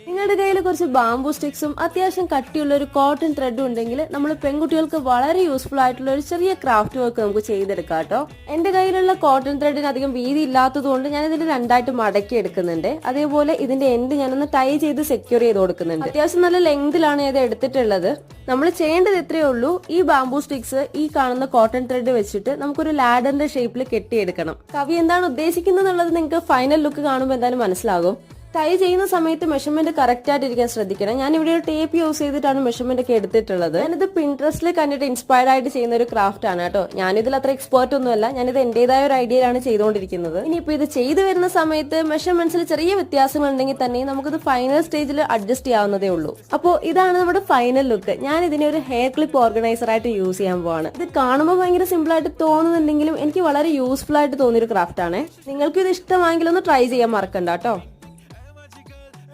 നിങ്ങളുടെ കയ്യിൽ കുറച്ച് ബാംബൂ സ്റ്റിക്സും അത്യാവശ്യം കട്ടിയുള്ള ഒരു കോട്ടൺ ത്രെഡും ഉണ്ടെങ്കിൽ നമ്മൾ പെൺകുട്ടികൾക്ക് വളരെ യൂസ്ഫുൾ ആയിട്ടുള്ള ഒരു ചെറിയ ക്രാഫ്റ്റ് വർക്ക് നമുക്ക് ചെയ്തെടുക്കാം കേട്ടോ. എന്റെ കയ്യിലുള്ള കോട്ടൺ ത്രെഡിന് അധികം വീതി ഇല്ലാത്തതുകൊണ്ട് ഞാൻ ഇതിന്റെ രണ്ടായിട്ട് മടക്കി എടുക്കുന്നുണ്ട്. അതേപോലെ ഇതിന്റെ എൻഡ് ഞാനൊന്ന് ടൈ ചെയ്ത് സെക്യൂർ ചെയ്ത് കൊടുക്കുന്നുണ്ട്. അത്യാവശ്യം നല്ല ലെങ്തിലാണ് ഇത് എടുത്തിട്ടുള്ളത്. നമ്മൾ ചെയ്യേണ്ടത് ഇത്രയേ ഉള്ളൂ. ഈ ബാംബൂ സ്റ്റിക്സ് ഈ കാണുന്ന കോട്ടൺ ത്രെഡ് വെച്ചിട്ട് നമുക്കൊരു ലാഡറിന്റെ ഷേപ്പിൽ കെട്ടിയെടുക്കണം. കവി എന്താണ് ഉദ്ദേശിക്കുന്നത് എന്നുള്ളത് നിങ്ങൾക്ക് ഫൈനൽ ലുക്ക് കാണുമ്പോൾ എന്തായാലും മനസ്സിലാകും. ടൈ ചെയ്യുന്ന സമയത്ത് മെഷർമെന്റ് കറക്റ്റ് ആയിട്ടിരിക്കാൻ ശ്രദ്ധിക്കണം. ഞാൻ ഇവിടെ ഒരു ടേപ്പ് യൂസ് ചെയ്തിട്ടാണ് മെഷർമെന്റ് ഒക്കെ എടുത്തിട്ടുള്ളത്. ഞാനിത് പിൻട്രസ്റ്റിൽ കണ്ടിട്ട് ഇൻസ്പയർഡ് ആയിട്ട് ചെയ്യുന്ന ഒരു ക്രാഫ്റ്റ് ആണ് കേട്ടോ. ഞാനിതിൽ അത്ര എക്സ്പേർട്ട് ഒന്നുമല്ല. ഞാനിത് എന്റേതായ ഒരു ഐഡിയയിലാണ് ചെയ്തുകൊണ്ടിരിക്കുന്നത്. ഇനിയിപ്പോ ഇത് ചെയ്തു വരുന്ന സമയത്ത് മെഷർമെന്റ്സിൽ ചെറിയ വ്യത്യാസങ്ങൾ ഉണ്ടെങ്കിൽ തന്നെ നമുക്കിത് ഫൈനൽ സ്റ്റേജിൽ അഡ്ജസ്റ്റ് ചെയ്യാവുന്നതേ ഉള്ളൂ. അപ്പോൾ ഇതാണ് നമ്മുടെ ഫൈനൽ ലുക്ക്. ഞാൻ ഇതിനെ ഒരു ഹെയർ ക്ലിപ്പ് ഓർഗനൈസർ ആയിട്ട് യൂസ് ചെയ്യാൻ പോവാണ്. ഇത് കാണുമ്പോൾ ഭയങ്കര സിമ്പിൾ ആയിട്ട് തോന്നുന്നുണ്ടെങ്കിലും എനിക്ക് വളരെ യൂസ്ഫുൾ ആയിട്ട് തോന്നിയൊരു ക്രാഫ്റ്റ് ആണ്. നിങ്ങൾക്കും ഇത് ഇഷ്ടമായെങ്കിൽ ഒന്ന് ട്രൈ ചെയ്യാൻ മറക്കണ്ട കേട്ടോ.